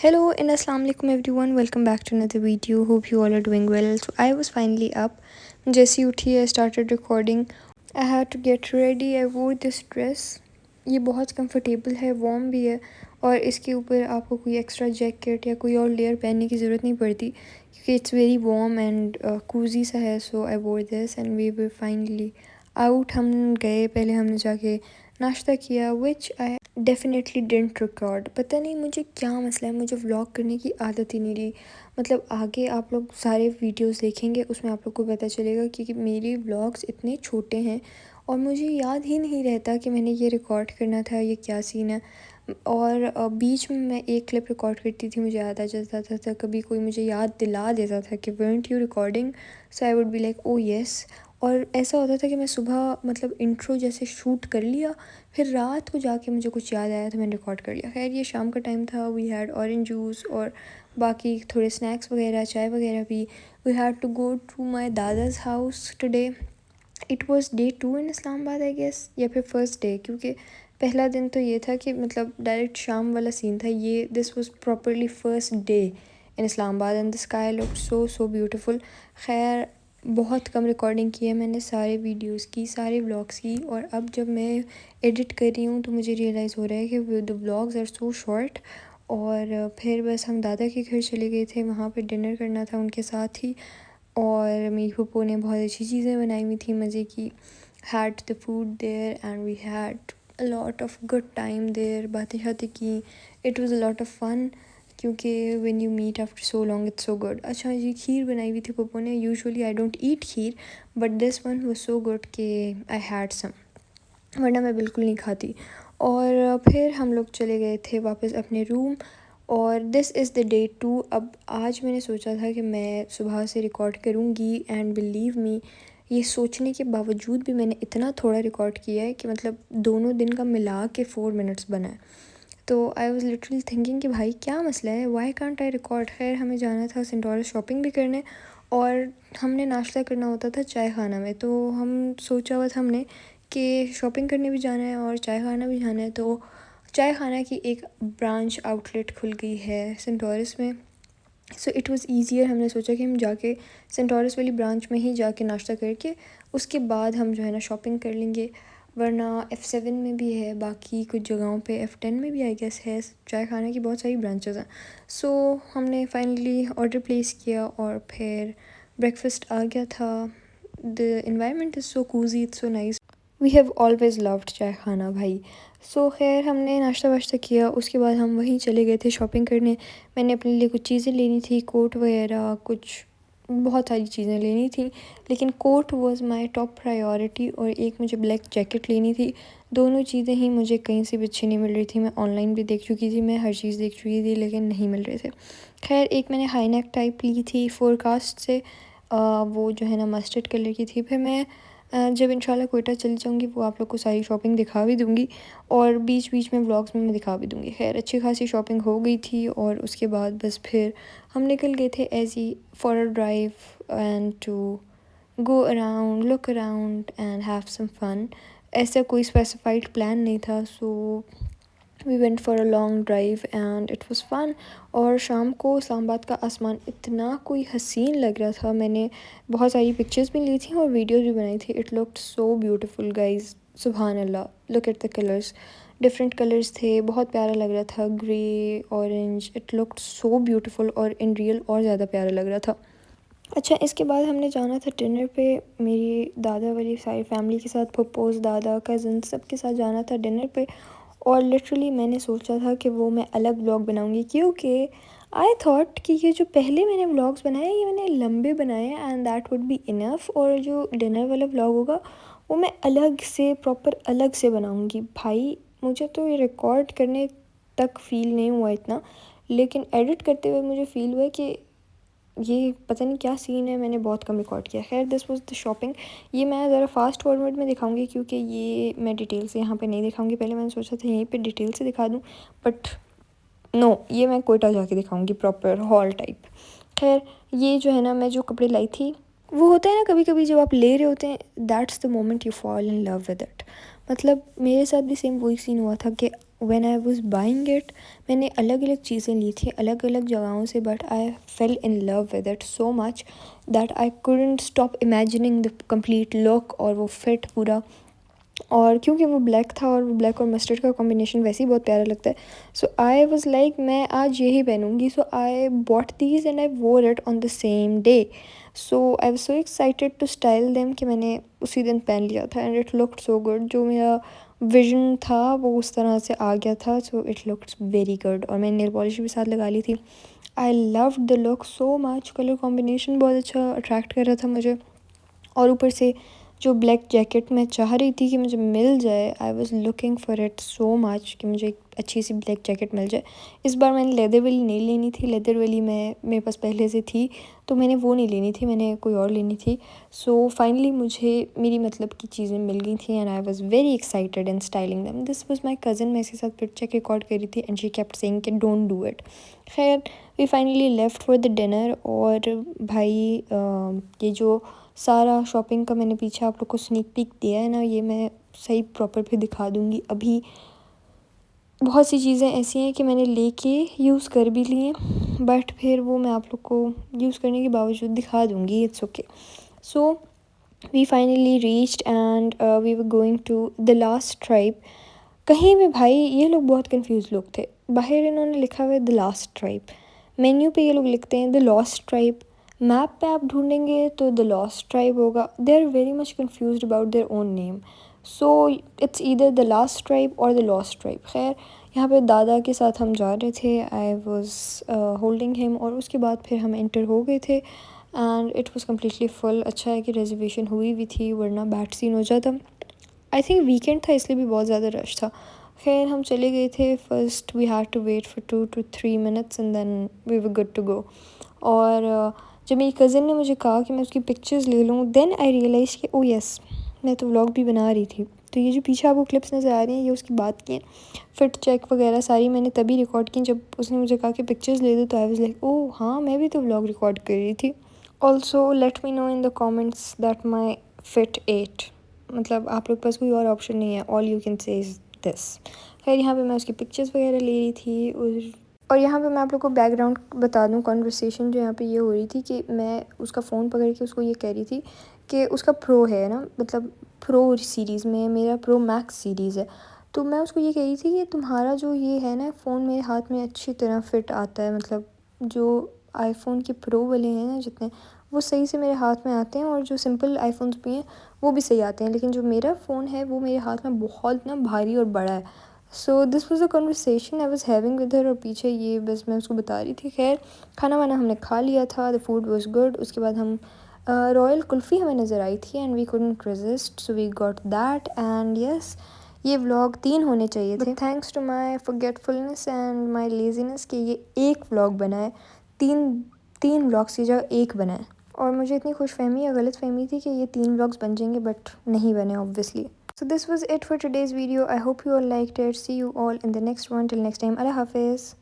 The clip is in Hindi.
Hello and assalamu alaikum everyone. Welcome back to another video. Hope you all are doing well. So I was finally up. जैसी उठी I started recording. I had to get ready. I wore this dress. ये बहुत कंफर्टेबल है, वार्म भी है और इसके ऊपर आपको कोई एक्स्ट्रा जैकेट या कोई और लेयर पहनने की ज़रूरत नहीं पड़ती क्योंकि it's very warm and cozy सा है. So I wore this and we were finally out. हम गए, पहले हमने जाके नाश्ता किया which I definitely didn't record. पता नहीं मुझे क्या मसला है, मुझे व्लॉग करने की आदत ही नहीं रही. मतलब आगे आप लोग सारे वीडियोस देखेंगे, उसमें आप लोग को पता चलेगा कि मेरे व्लॉग्स इतने छोटे हैं और मुझे याद ही नहीं रहता कि मैंने ये रिकॉर्ड करना था, ये क्या सीन है. और बीच में मैं एक क्लिप रिकॉर्ड करती थी, मुझे याद आ जाता था. कभी कोई मुझे याद दिला देता था कि weren't you recording, so I would be like oh yes. और ऐसा होता था कि मैं सुबह मतलब इंट्रो जैसे शूट कर लिया, फिर रात को जाके मुझे कुछ याद आया तो मैंने रिकॉर्ड कर लिया. खैर ये शाम का टाइम था. वी हैड ऑरेंज जूस और बाकी थोड़े स्नैक्स वगैरह, चाय वगैरह भी. We had to go to my दादा's house today. It was day 2 in Islamabad I guess, या फिर फर्स्ट डे, क्योंकि पहला दिन तो ये था कि मतलब डायरेक्ट शाम वाला सीन था. ये this was properly first day in Islamabad and the sky looked so beautiful. खैर बहुत कम रिकॉर्डिंग की है मैंने, सारे वीडियोस की, सारे व्लॉग्स की. और अब जब मैं एडिट कर रही हूँ तो मुझे रियलाइज़ हो रहा है कि the vlogs are so short. और फिर बस हम दादा के घर चले गए थे, वहाँ पे डिनर करना था उनके साथ ही. और मेरी पप्पो ने बहुत अच्छी चीज़ें बनाई हुई थी, मज़े की. Had the food there and we had a lot of good time there. बातें शातें की. It was a lot of fun क्योंकि when you meet after so long it's so good. अच्छा ये खीर बनाई हुई थी पप्पो ने. Usually I don't eat kheer but this one was so good कि आई हैड सम, वरना मैं बिल्कुल नहीं खाती. और फिर हम लोग चले गए थे वापस अपने रूम. और दिस इज़ द डे 2. अब आज मैंने सोचा था कि मैं सुबह से रिकॉर्ड करूँगी एंड बिलीव मी, ये सोचने के बावजूद भी मैंने इतना थोड़ा रिकॉर्ड किया है कि मतलब दोनों दिन का मिला के 4 मिनट्स बना है. तो आई वॉज़ लिटरली थिंकिंग कि भाई क्या मसला है, वाई कांट आई रिकॉर्ड. खैर हमें जाना था सेंटोरस शॉपिंग भी करने और हमने नाश्ता करना होता था चाय खाना में. तो हम सोचा हुआ था हमने कि शॉपिंग करने भी जाना है और चाय खाना भी जाना है. तो चाय खाना की एक ब्रांच आउटलेट खुल गई है सेंटोरस में. So it was easier. हमने सोचा कि हम जाके सेंटोरस वाली ब्रांच में ही जाके नाश्ता करके उसके बाद हम जो है ना शॉपिंग कर लेंगे. वरना F7 में भी है, बाकी कुछ जगहों पे F10 में भी आई गेस है. चाय खाने की बहुत सारी ब्रांचेस हैं. सो हमने फाइनली ऑर्डर प्लेस किया और फिर ब्रेकफास्ट आ गया था. The environment is so cozy, it's so nice. We have always loved Chai Khana भाई. सो खैर हमने नाश्ता वाश्ता किया, उसके बाद हम वहीं चले गए थे शॉपिंग करने. मैंने अपने लिए कुछ चीज़ें लेनी थी, कोट वगैरह, कुछ बहुत सारी चीज़ें लेनी थी. लेकिन coat was my top priority और एक मुझे ब्लैक जैकेट लेनी थी. दोनों चीज़ें ही मुझे कहीं से भी अच्छी नहीं मिल रही थी. मैं ऑनलाइन भी देख चुकी थी, मैं हर चीज़ देख चुकी थी, लेकिन नहीं मिल रहे थे. खैर एक मैंने हाई नेक टाइप ली थी फोरकास्ट से. वो जो है ना मस्टर्ड कलर की थी. फिर मैं जब इंशाल्लाह कोयटा चली जाऊँगी वो आप लोग को सारी शॉपिंग दिखा भी दूँगी और बीच बीच में व्लॉग्स में मैं दिखा भी दूँगी. खैर अच्छी खासी शॉपिंग हो गई थी और उसके बाद बस फिर हम निकल गए थे as e for a drive and to go around, look around and have some fun. ऐसा कोई स्पेसिफाइड प्लान नहीं था. So we went for a long drive and it was fun. और शाम को इस्लामाबाद का आसमान इतना कोई हसीन लग रहा था. मैंने बहुत सारी पिक्चर्स भी ली थी और वीडियोस भी बनाई थी. It looked so beautiful guys, सुभान अल्लाह. Look at the colours, different colours थे, बहुत प्यारा लग रहा था. Grey, orange, it looked so beautiful और इन रियल और ज़्यादा प्यारा लग रहा था. अच्छा इसके बाद हमने जाना था डिनर पे. मेरी दादा वाली सारी फैमिली के साथ, पप्पोज, दादा, कज़न, सब के साथ जाना था डिनर पे. और लिटरली मैंने सोचा था कि वो मैं अलग व्लॉग बनाऊंगी क्योंकि आई थॉट कि ये जो पहले मैंने व्लॉग्स बनाए ये मैंने लंबे बनाए and that would be enough. और जो डिनर वाला व्लॉग होगा वो मैं अलग से, प्रॉपर अलग से बनाऊंगी. भाई मुझे तो ये रिकॉर्ड करने तक फ़ील नहीं हुआ इतना, लेकिन एडिट करते हुए मुझे फ़ील हुआ कि ये पता नहीं क्या सीन है, मैंने बहुत कम रिकॉर्ड किया. खैर दिस वाज द शॉपिंग. ये मैं ज़रा फास्ट फॉरवर्ड में दिखाऊंगी क्योंकि ये मैं डिटेल से यहाँ पे नहीं दिखाऊंगी. पहले मैंने सोचा था यहीं पे डिटेल से दिखा दूँ बट नो, ये मैं कोयटा जाके दिखाऊंगी प्रॉपर हॉल टाइप. खैर ये जो है ना, मैं जो कपड़े लाई थी, वो होता है ना कभी कभी जब आप ले रहे होते हैं that's the moment you fall in love with it. मतलब मेरे साथ भी सेम वही सीन हुआ था कि when I was buying it, मैंने अलग अलग चीज़ें ली थी अलग अलग जगहों से, but I fail in love with it so much that I couldn't stop imagining the complete look और वो फिट पूरा। और क्योंकि वो ब्लैक था और वो ब्लैक और मस्टर्ड का कॉम्बिनेशन वैसे ही बहुत प्यारा लगता है, सो आई वाज लाइक मैं आज यही पहनूंगी। So I bought these and I wore it on the same day. So I was so excited to style them कि मैंने उसी दिन पहन लिया था and it looked so good. जो मेरा विजन था वो उस तरह से आ गया था, so it looks very good. और मैंने नेल पॉलिश भी साथ लगा ली थी। I love the look so much, colour combination बहुत अच्छा अट्रैक्ट कर रहा था मुझे। और ऊपर से जो ब्लैक जैकेट मैं चाह रही थी कि मुझे मिल जाए, I was looking for it so much कि मुझे एक अच्छी सी ब्लैक जैकेट मिल जाए। इस बार मैंने लेदर वाली नहीं लेनी थी, लेदर वाली मेरे पास पहले से थी, तो मैंने वो नहीं लेनी थी, मैंने कोई और लेनी थी। सो फाइनली मुझे मेरी मतलब की चीज़ें मिल गई थी and I was very excited in styling them. This was my cousin, मैं इसके साथ पिक चेक रिकॉर्ड कर रही थी एंड शी केप्ट सेइंग कि डोंट डू इट। खैर we finally left for the dinner. और भाई ये जो सारा शॉपिंग का मैंने पीछे आप लोग को स्नीक पीक दिया है ना, ये मैं सही प्रॉपर फिर दिखा दूँगी। अभी बहुत सी चीज़ें ऐसी हैं कि मैंने लेके यूज़ कर भी ली हैं, बट फिर वो मैं आप लोग को यूज़ करने के बावजूद दिखा दूँगी, it's okay. So we finally reached and we were going to the last tribe. कहीं भी भाई ये लोग बहुत कंफ्यूज लोग थे। बाहर इन्होंने लिखा हुआ है द लास्ट ट्राइब, मेन्यू पे ये लोग लिखते हैं द लॉस्ट ट्राइब, मैप पे आप ढूंढेंगे तो द लॉस्ट ट्राइब होगा। They are very much confuse about their own name. So it's either the last tribe और द लॉस्ट ट्राइब। खैर यहाँ पे दादा के साथ हम जा रहे थे, आई वॉज होल्डिंग हिम, और उसके बाद फिर हम एंटर हो गए थे and it was completely full. अच्छा है कि रिजर्वेशन हुई भी थी, वरना बैड सीन हो जाता। आई थिंक वीकेंड था इसलिए भी बहुत ज़्यादा रश था। खैर हम चले गए थे। First we had to wait for 2 to 3 minutes and then we were good to go. और जब मेरी कज़न ने मुझे कहा कि मैं उसकी पिक्चर्स ले लूँ, देन आई रियलाइज़ कि ओ यस, मैं तो व्लॉग भी बना रही थी। तो ये जो पीछे आपको क्लिप्स नज़र आ रही हैं ये उसकी बात की। फिट चेक वगैरह सारी मैंने तभी रिकॉर्ड की जब उसने मुझे कहा कि पिक्चर्स ले दो, तो आई वाज लाइक ओह हाँ, मैं भी तो व्लॉग रिकॉर्ड कर रही थी। Also let me know in the comments that my fit 8, मतलब आप लोग के पास कोई और ऑप्शन नहीं है, all you can say is this. खैर यहाँ पे मैं उसकी पिक्चर्स वगैरह ले रही थी। और यहाँ पे मैं आप लोग को बैकग्राउंड बता दूँ, कॉन्वर्सेशन जो यहाँ पे ये हो रही थी कि मैं उसका फ़ोन पकड़ के उसको ये कह रही थी कि उसका प्रो है ना, मतलब प्रो सीरीज़ में, मेरा प्रो मैक्स सीरीज़ है। तो मैं उसको ये कह रही थी कि तुम्हारा जो ये है ना फ़ोन मेरे हाथ में अच्छी तरह फिट आता है, मतलब जो आईफोन के प्रो वाले हैं ना जितने, वो सही से मेरे हाथ में आते हैं, और जो सिंपल आईफोन्स भी हैं वो भी सही आते हैं, लेकिन जो मेरा फ़ोन है वो मेरे हाथ में बहुत ना भारी और बड़ा है। So this was a conversation I was having with her, और पीछे ये बस मैं उसको बता रही थी। खैर खाना वाना हमने खा लिया था, द फूड वॉज़ गुड। उसके बाद हम रॉयल कुल्फ़ी हमें नज़र आई थी and we couldn't resist, so we got that. And yes, ये व्लॉग 3 होने चाहिए थे, thanks to my forgetfulness and my laziness कि ये एक व्लॉग बना है। तीन तीन व्लॉग्स की जगह एक बना है। और मुझे इतनी खुशफहमी या गलत फहमी थी कि ये 3 व्लॉग्स बन जाएंगे, बट नहीं बने obviously. So this was it for today's video. I hope you all liked it. See you all in the next one. Till next time, Allah Hafiz.